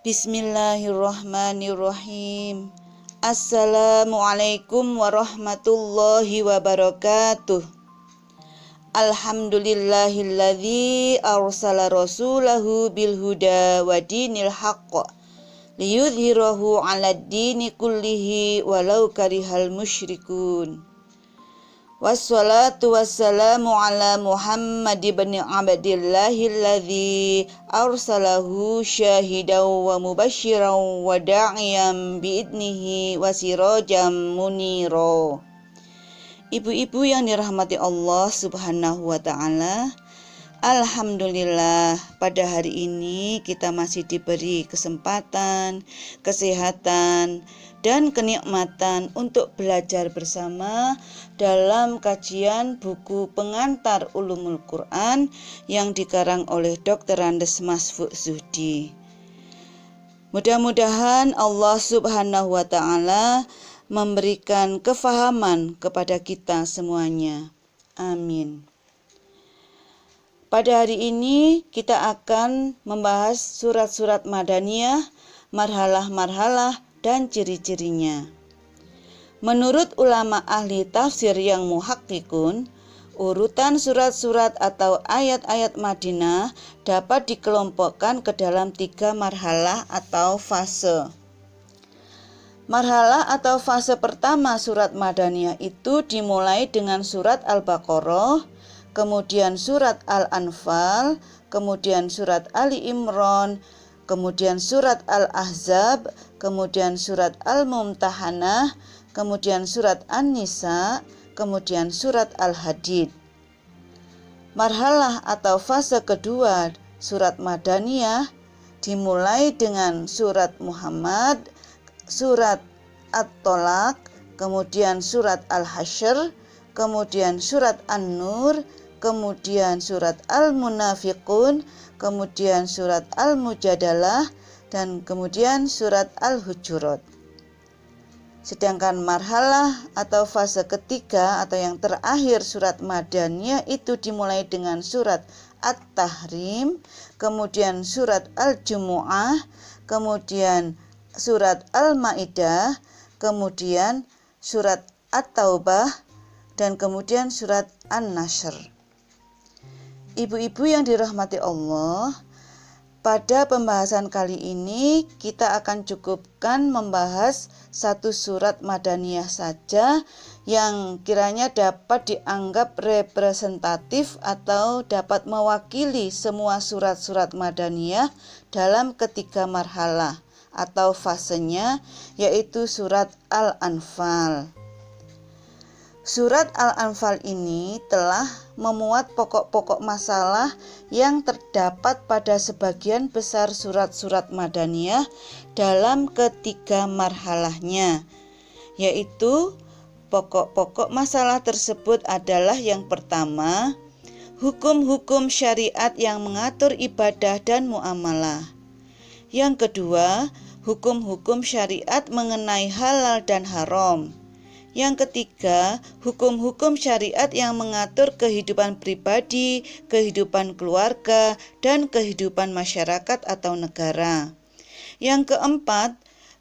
Bismillahirrahmanirrahim. Assalamualaikum warahmatullahi wabarakatuh. Alhamdulillahilladzi arsala rasulahu bil huda wa dinil haqq liyudhhirahu 'alad dini kullihi walau karihal musyrikun. Wassalatu wassalamu ala Muhammad ibn Abdillahilladzi arsalahu syahidan wa mubasyiran wa da'iyan biidnihi wa sirajan munira. Ibu-ibu yang dirahmati Allah Subhanahu wa ta'ala, alhamdulillah pada hari ini kita masih diberi kesempatan, kesehatan, dan kenikmatan untuk belajar bersama dalam kajian buku pengantar Ulumul Quran yang dikarang oleh Dr. Andes Masfuk Zuhdi. Mudah-mudahan Allah Subhanahu wa ta'ala memberikan kefahaman kepada kita semuanya. Amin. Pada hari ini kita akan membahas surat-surat Madaniyah, marhalah-marhalah, dan ciri-cirinya. Menurut ulama ahli tafsir yang muhakkikun, urutan surat-surat atau ayat-ayat Madinah dapat dikelompokkan ke dalam 3 marhalah atau fase. Marhalah atau fase pertama surat Madaniyah itu dimulai dengan surat Al-Baqarah, kemudian surat Al-Anfal, kemudian surat Ali Imran, kemudian surat Al-Ahzab, kemudian surat Al-Mumtahanah, kemudian surat An-Nisa, kemudian surat Al-Hadid. Marhalah atau fase kedua surat Madaniyah dimulai dengan surat Muhammad, surat At-Tolaq, kemudian surat Al-Hasyr, kemudian surat An-Nur, kemudian surat Al-Munafiqun, kemudian surat Al-Mujadalah, dan kemudian surat Al-Hujurat. Sedangkan marhalah atau fase ketiga atau yang terakhir surat Madaniyah itu dimulai dengan surat At-Tahrim, kemudian surat Al-Jumu'ah, kemudian surat Al-Maidah, kemudian surat At-Taubah, dan kemudian surat An-Nasr. Ibu-ibu yang dirahmati Allah, pada pembahasan kali ini kita akan cukupkan membahas satu surat Madaniyah saja yang kiranya dapat dianggap representatif atau dapat mewakili semua surat-surat Madaniyah dalam ketiga marhalah atau fasenya, yaitu surat Al-Anfal. Surat Al-Anfal ini telah memuat pokok-pokok masalah yang terdapat pada sebagian besar surat-surat Madaniyah dalam ketiga marhalahnya, yaitu pokok-pokok masalah tersebut adalah yang pertama, hukum-hukum syariat yang mengatur ibadah dan muamalah. Yang kedua, hukum-hukum syariat mengenai halal dan haram. Yang ketiga, hukum-hukum syariat yang mengatur kehidupan pribadi, kehidupan keluarga, dan kehidupan masyarakat atau negara. Yang keempat,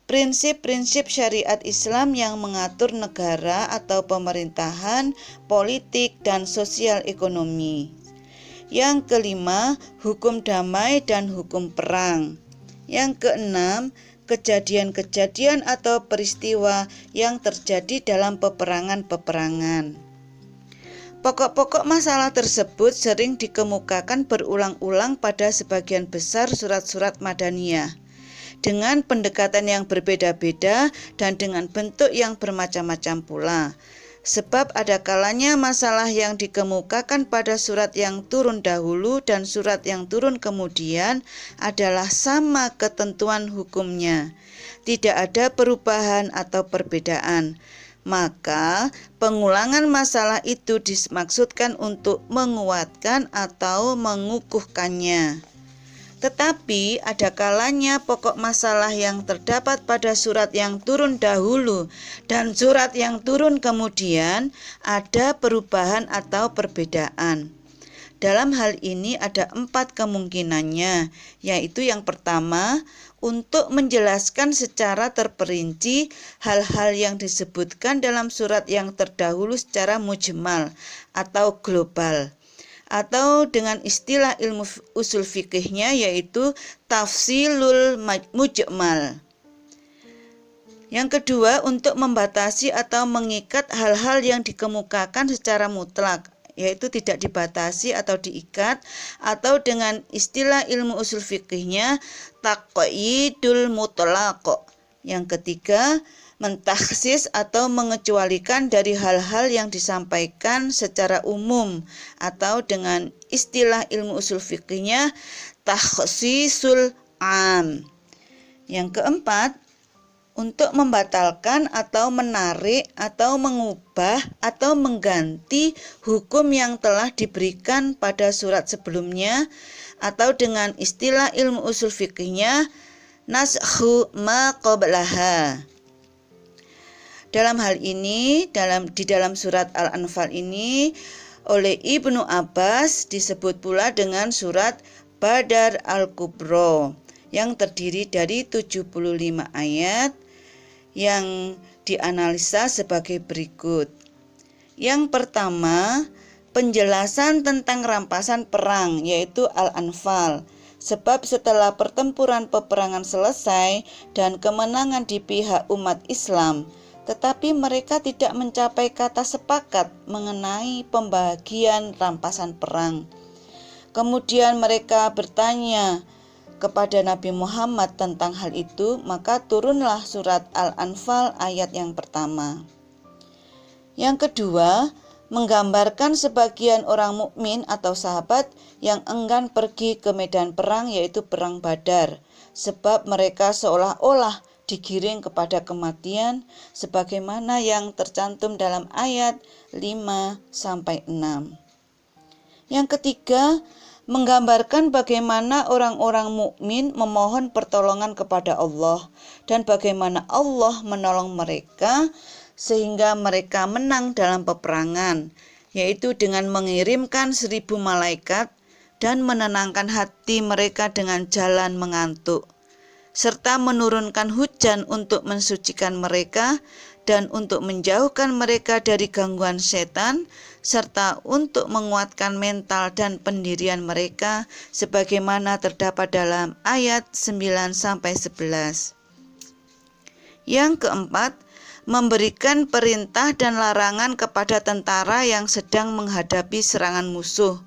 prinsip-prinsip syariat Islam yang mengatur negara atau pemerintahan, politik, dan sosial ekonomi. Yang kelima, hukum damai dan hukum perang. Yang keenam, kejadian-kejadian atau peristiwa yang terjadi dalam peperangan-peperangan. Pokok-pokok masalah tersebut sering dikemukakan berulang-ulang pada sebagian besar surat-surat Madaniyah, dengan pendekatan yang berbeda-beda dan dengan bentuk yang bermacam-macam pula. Sebab ada kalanya masalah yang dikemukakan pada surat yang turun dahulu dan surat yang turun kemudian adalah sama ketentuan hukumnya. Tidak ada perubahan atau perbedaan. Maka pengulangan masalah itu dimaksudkan untuk menguatkan atau mengukuhkannya. Tetapi ada kalanya pokok masalah yang terdapat pada surat yang turun dahulu dan surat yang turun kemudian ada perubahan atau perbedaan. Dalam hal ini ada 4 kemungkinannya, yaitu yang pertama, untuk menjelaskan secara terperinci hal-hal yang disebutkan dalam surat yang terdahulu secara mujmal atau global, atau dengan istilah ilmu usul fikihnya yaitu tafsilul mujmal. Yang kedua, untuk membatasi atau mengikat hal-hal yang dikemukakan secara mutlak, yaitu tidak dibatasi atau diikat, atau dengan istilah ilmu usul fikihnya taqyidul mutlaq. Yang ketiga, mentakhsis atau mengecualikan dari hal-hal yang disampaikan secara umum, atau dengan istilah ilmu usul fikihnya takhsisul am. Yang keempat, untuk membatalkan atau menarik atau mengubah atau mengganti hukum yang telah diberikan pada surat sebelumnya, atau dengan istilah ilmu usul fikihnya naskhu ma qablaha. Dalam hal ini, di dalam surat Al-Anfal ini oleh Ibnu Abbas disebut pula dengan surat Badar Al-Kubra yang terdiri dari 75 ayat yang dianalisa sebagai berikut. Yang pertama, penjelasan tentang rampasan perang yaitu Al-Anfal. Sebab setelah pertempuran peperangan selesai dan kemenangan di pihak umat Islam, tetapi mereka tidak mencapai kata sepakat mengenai pembagian rampasan perang. Kemudian mereka bertanya kepada Nabi Muhammad tentang hal itu, maka turunlah surat Al-Anfal ayat yang pertama. Yang kedua, menggambarkan sebagian orang mukmin atau sahabat yang enggan pergi ke medan perang yaitu perang Badar, sebab mereka seolah-olah digiring kepada kematian sebagaimana yang tercantum dalam ayat 5-6. Yang ketiga, menggambarkan bagaimana orang-orang mukmin memohon pertolongan kepada Allah dan bagaimana Allah menolong mereka sehingga mereka menang dalam peperangan, yaitu dengan mengirimkan 1000 malaikat dan menenangkan hati mereka dengan jalan mengantuk, serta menurunkan hujan untuk mensucikan mereka dan untuk menjauhkan mereka dari gangguan setan, serta untuk menguatkan mental dan pendirian mereka sebagaimana terdapat dalam ayat 9-11. Yang keempat, memberikan perintah dan larangan kepada tentara yang sedang menghadapi serangan musuh.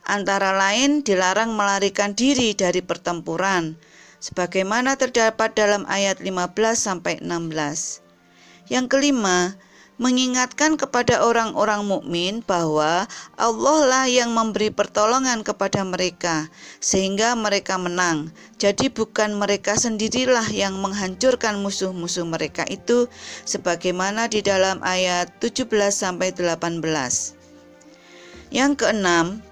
Antara lain dilarang melarikan diri dari pertempuran, sebagaimana terdapat dalam ayat 15-16. Yang kelima, mengingatkan kepada orang-orang mukmin bahwa Allah lah yang memberi pertolongan kepada mereka sehingga mereka menang. Jadi bukan mereka sendirilah yang menghancurkan musuh-musuh mereka itu, sebagaimana di dalam ayat 17-18. Yang keenam,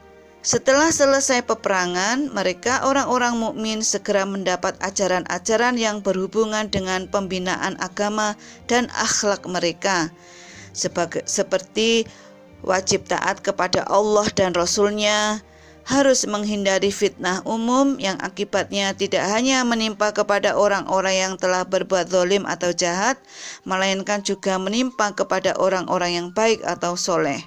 setelah selesai peperangan, mereka orang-orang mukmin segera mendapat ajaran-ajaran yang berhubungan dengan pembinaan agama dan akhlak mereka, seperti wajib taat kepada Allah dan Rasul-Nya, harus menghindari fitnah umum yang akibatnya tidak hanya menimpa kepada orang-orang yang telah berbuat zalim atau jahat, melainkan juga menimpa kepada orang-orang yang baik atau soleh.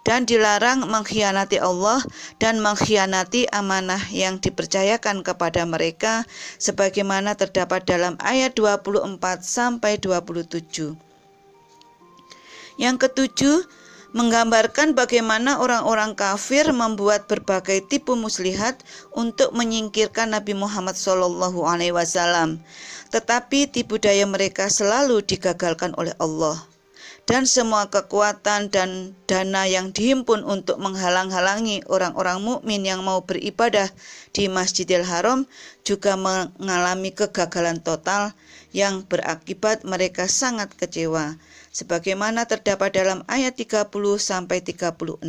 Dan dilarang mengkhianati Allah dan mengkhianati amanah yang dipercayakan kepada mereka sebagaimana terdapat dalam ayat 24-27. Yang ketujuh, menggambarkan bagaimana orang-orang kafir membuat berbagai tipu muslihat untuk menyingkirkan Nabi Muhammad SAW, tetapi tipu daya mereka selalu digagalkan oleh Allah. Dan semua kekuatan dan dana yang dihimpun untuk menghalang-halangi orang-orang mukmin yang mau beribadah di Masjidil Haram juga mengalami kegagalan total yang berakibat mereka sangat kecewa, sebagaimana terdapat dalam ayat 30-36.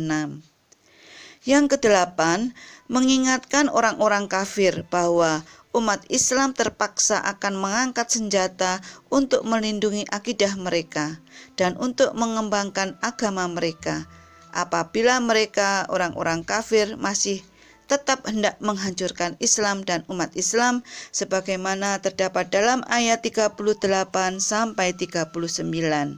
Yang kedelapan, mengingatkan orang-orang kafir bahwa umat Islam terpaksa akan mengangkat senjata untuk melindungi akidah mereka dan untuk mengembangkan agama mereka, apabila mereka orang-orang kafir masih tetap hendak menghancurkan Islam dan umat Islam sebagaimana terdapat dalam ayat 38 sampai 39.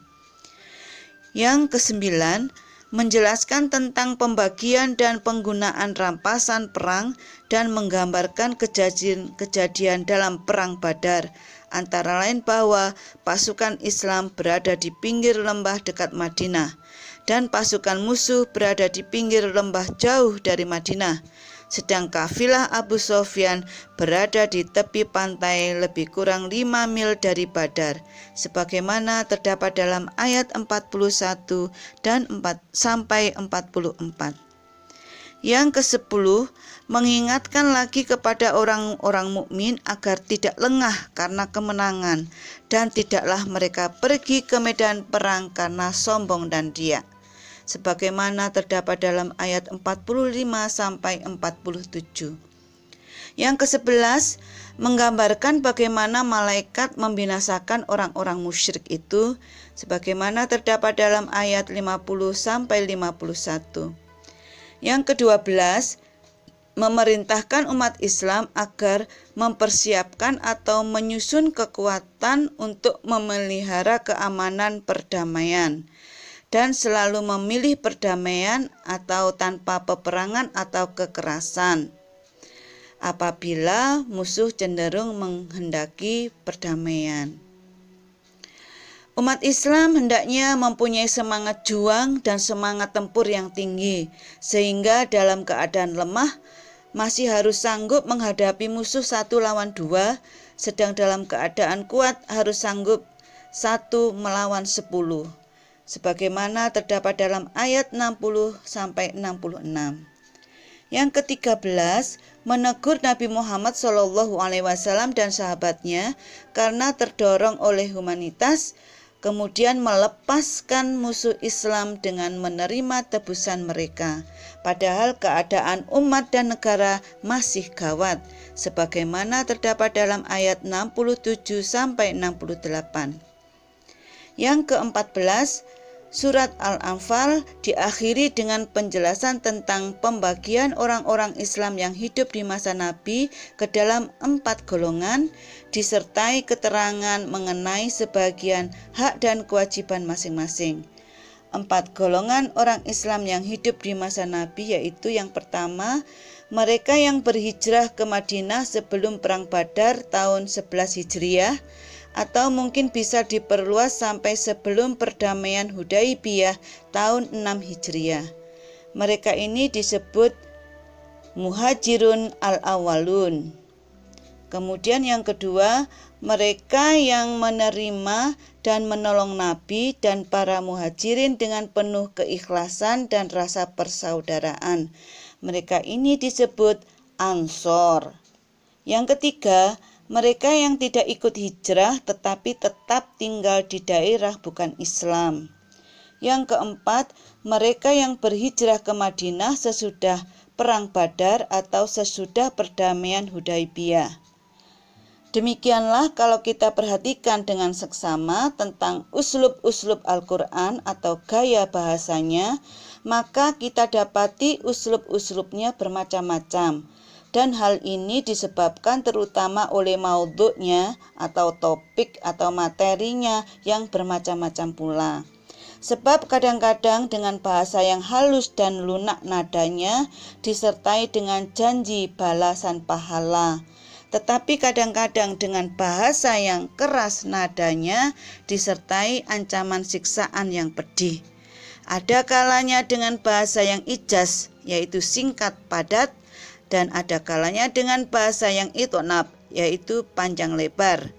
Yang kesembilan, menjelaskan tentang pembagian dan penggunaan rampasan perang dan menggambarkan kejadian dalam perang Badar, antara lain bahwa pasukan Islam berada di pinggir lembah dekat Madinah dan pasukan musuh berada di pinggir lembah jauh dari Madinah, sedang kafilah Abu Sufyan berada di tepi pantai lebih kurang 5 mil dari Badar, sebagaimana terdapat dalam ayat 41 dan 4-44. Yang ke-10, mengingatkan lagi kepada orang-orang mukmin agar tidak lengah karena kemenangan, dan tidaklah mereka pergi ke medan perang karena sombong dan riya, sebagaimana terdapat dalam ayat 45 sampai 47. Yang ke-11, menggambarkan bagaimana malaikat membinasakan orang-orang musyrik itu, sebagaimana terdapat dalam ayat 50 sampai 51. Yang ke-12, memerintahkan umat Islam agar mempersiapkan atau menyusun kekuatan untuk memelihara keamanan perdamaian, dan selalu memilih perdamaian atau tanpa peperangan atau kekerasan apabila musuh cenderung menghendaki perdamaian. Umat Islam hendaknya mempunyai semangat juang dan semangat tempur yang tinggi, sehingga dalam keadaan lemah masih harus sanggup menghadapi musuh 1 lawan 2, sedang dalam keadaan kuat harus sanggup 1 melawan 10. Sebagaimana terdapat dalam ayat 60 sampai 66. Yang ke-13, menegur Nabi Muhammad SAW dan sahabatnya karena terdorong oleh humanitas, kemudian melepaskan musuh Islam dengan menerima tebusan mereka, padahal keadaan umat dan negara masih gawat, sebagaimana terdapat dalam ayat 67 sampai 68. Yang ke-14, surat Al-Anfal diakhiri dengan penjelasan tentang pembagian orang-orang Islam yang hidup di masa Nabi ke dalam 4 golongan, disertai keterangan mengenai sebagian hak dan kewajiban masing-masing. 4 golongan orang Islam yang hidup di masa Nabi yaitu yang pertama, mereka yang berhijrah ke Madinah sebelum Perang Badar tahun 11 Hijriah, atau mungkin bisa diperluas sampai sebelum perdamaian Hudaibiyah tahun 6 Hijriah. Mereka ini disebut Muhajirun al-Awwalun. Kemudian yang kedua, mereka yang menerima dan menolong Nabi dan para muhajirin dengan penuh keikhlasan dan rasa persaudaraan. Mereka ini disebut Ansor. Yang ketiga, mereka yang tidak ikut hijrah tetapi tetap tinggal di daerah bukan Islam. Yang keempat, mereka yang berhijrah ke Madinah sesudah Perang Badar atau sesudah perdamaian Hudaibiyah. Demikianlah kalau kita perhatikan dengan seksama tentang uslub-uslub Al-Quran atau gaya bahasanya, maka kita dapati uslub-uslubnya bermacam-macam. Dan hal ini disebabkan terutama oleh maudhu'nya atau topik atau materinya yang bermacam-macam pula. Sebab kadang-kadang dengan bahasa yang halus dan lunak nadanya disertai dengan janji balasan pahala. Tetapi kadang-kadang dengan bahasa yang keras nadanya disertai ancaman siksaan yang pedih. Ada kalanya dengan bahasa yang ijaz, yaitu singkat padat, dan ada kalanya dengan bahasa yang itnab, yaitu panjang lebar.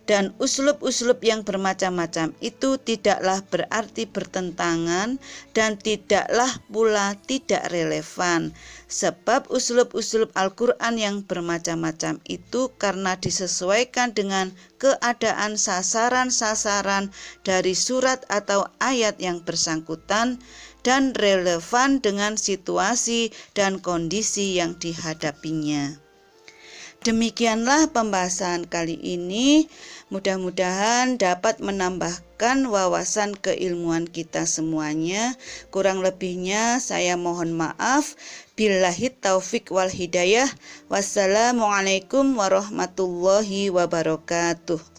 Dan uslub-uslub yang bermacam-macam itu tidaklah berarti bertentangan dan tidaklah pula tidak relevan. Sebab uslub-uslub Al-Quran yang bermacam-macam itu karena disesuaikan dengan keadaan sasaran-sasaran dari surat atau ayat yang bersangkutan dan relevan dengan situasi dan kondisi yang dihadapinya. Demikianlah pembahasan kali ini. Mudah-mudahan dapat menambahkan wawasan keilmuan kita semuanya. Kurang lebihnya saya mohon maaf. Billahi taufik wal hidayah. Wassalamualaikum warahmatullahi wabarakatuh.